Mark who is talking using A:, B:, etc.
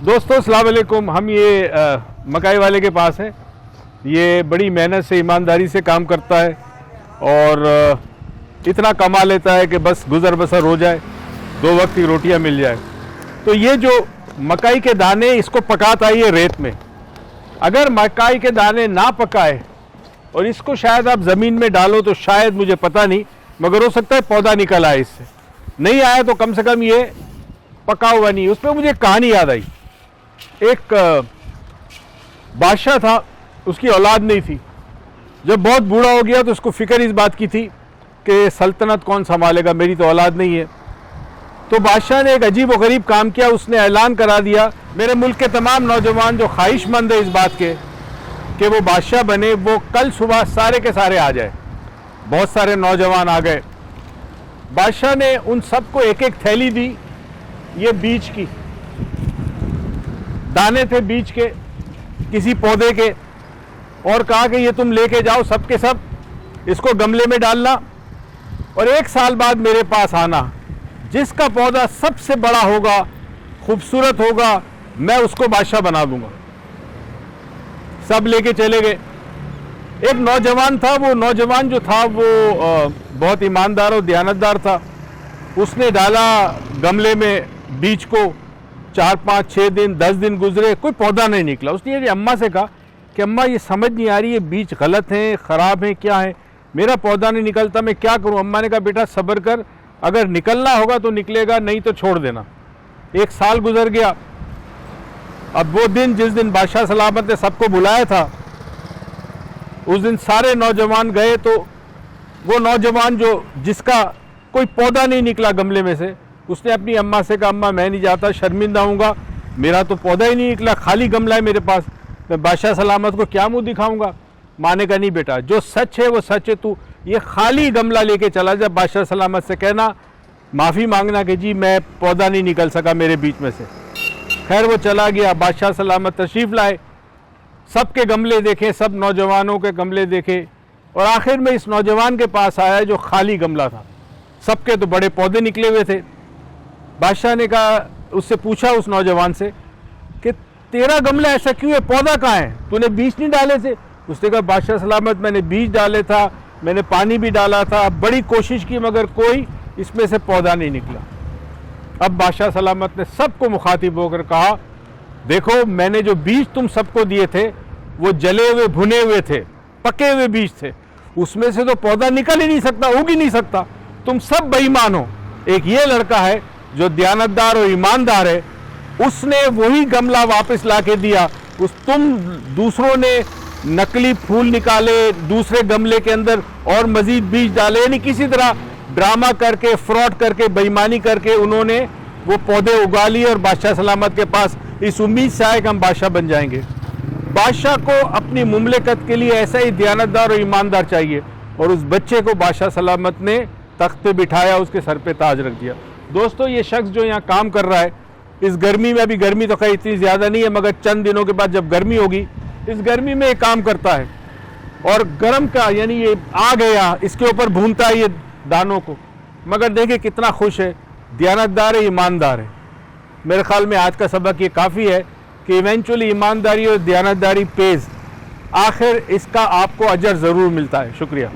A: दोस्तों अस्सलाम वालेकुम। हम ये मकाई वाले के पास हैं। ये बड़ी मेहनत से ईमानदारी से काम करता है और इतना कमा लेता है कि बस गुजर बसर हो जाए, 2 वक्त की रोटियां मिल जाए। तो ये जो मकाई के दाने इसको पकाता है ये रेत में। अगर मकाई के दाने ना पकाए और इसको शायद आप ज़मीन में डालो तो शायद, मुझे पता नहीं, मगर हो सकता है पौधा निकल आए। इससे नहीं आया तो कम से कम ये पका हुआ नहीं। उस पर मुझे कहानी याद आई। एक बादशाह था, उसकी औलाद नहीं थी। जब बहुत बूढ़ा हो गया तो उसको फिक्र इस बात की थी कि सल्तनत कौन संभालेगा, मेरी तो औलाद नहीं है। तो बादशाह ने एक अजीब व गरीब काम किया। उसने ऐलान करा दिया, मेरे मुल्क के तमाम नौजवान जो ख्वाहिशमंद है इस बात के कि वो बादशाह बने, वो कल सुबह सारे के सारे आ जाए। बहुत सारे नौजवान आ गए। बादशाह ने उन सबको एक एक थैली दी, ये बीज की दाने थे, बीज के किसी पौधे के, और कहा कि ये तुम लेके जाओ सब के सब, इसको गमले में डालना और 1 साल बाद मेरे पास आना। जिसका पौधा सबसे बड़ा होगा, खूबसूरत होगा, मैं उसको बादशाह बना दूंगा। सब लेके चले गए। एक नौजवान था, वो नौजवान जो था वो बहुत ईमानदार और दयानतदार था। उसने डाला गमले में बीज को, 4, 5, 6 दिन, 10 दिन गुजरे, कोई पौधा नहीं निकला। उसने ये अम्मा से कहा कि अम्मा ये समझ नहीं आ रही, ये बीज गलत हैं, ख़राब हैं, क्या है, मेरा पौधा नहीं निकलता, मैं क्या करूं। अम्मा ने कहा बेटा सब्र कर, अगर निकलना होगा तो निकलेगा, नहीं तो छोड़ देना। 1 साल गुजर गया। अब वो दिन जिस दिन बादशाह सलामत ने सबको बुलाया था, उस दिन सारे नौजवान गए। तो वो नौजवान जिसका कोई पौधा नहीं निकला गमले में से, उसने अपनी अम्मा से कहा अम्मा मैं नहीं जाता, शर्मिंदा हूँगा, मेरा तो पौधा ही नहीं निकला, खाली गमला है मेरे पास, मैं बादशाह सलामत को क्या मुंह दिखाऊंगा। माँ ने कहा नहीं बेटा, जो सच है वो सच है, तू ये खाली गमला लेके चला जा, बादशाह सलामत से कहना, माफ़ी मांगना कि जी मैं पौधा नहीं निकल सका मेरे बीच में से। खैर वो चला गया। बादशाह सलामत तशरीफ़ लाए, सबके गमले देखे, सब नौजवानों के गमले देखे, और आखिर में इस नौजवान के पास आया जो खाली गमला था। सबके तो बड़े पौधे निकले हुए थे। बादशाह ने कहा, उससे पूछा उस नौजवान से कि तेरा गमला ऐसा क्यों है, पौधा कहाँ है, तूने बीज नहीं डाले थे। उसने कहा बादशाह सलामत मैंने बीज डाले था, मैंने पानी भी डाला था, बड़ी कोशिश की, मगर कोई इसमें से पौधा नहीं निकला। अब बादशाह सलामत ने सबको मुखातिब होकर कहा, देखो मैंने जो बीज तुम सबको दिए थे वो जले हुए भुने हुए थे, पके हुए बीज थे, उसमें से तो पौधा निकल ही नहीं सकता, उग ही नहीं सकता। तुम सब बेईमान हो। एक ये लड़का है जो दयानतदार और ईमानदार है, उसने वही गमला वापस ला के दिया। तुम दूसरों ने नकली फूल निकाले, दूसरे गमले के अंदर और मजीद बीज डाले, यानी किसी तरह ड्रामा करके, फ्रॉड करके, बेईमानी करके उन्होंने वो पौधे उगा लिए और बादशाह सलामत के पास इस उम्मीद से आए कि हम बादशाह बन जाएंगे। बादशाह को अपनी मुमलिकत के लिए ऐसा ही दयानतदार और ईमानदार चाहिए, और उस बच्चे को बादशाह सलामत ने तख्त पे बिठाया, उसके सर पे ताज रख दिया। दोस्तों ये शख्स जो यहाँ काम कर रहा है इस गर्मी में, अभी गर्मी तो खैर इतनी ज़्यादा नहीं है, मगर चंद दिनों के बाद जब गर्मी होगी, इस गर्मी में ये काम करता है और गर्म का यानी ये आ गया, इसके ऊपर भूनता है ये दानों को, मगर देखिए कितना खुश है, दयानतदार है, ईमानदार है। मेरे ख्याल में आज का सबक ये काफ़ी है कि इवेंचुअली ईमानदारी और दयानतदारी पेज, आखिर इसका आपको अजर ज़रूर मिलता है। शुक्रिया।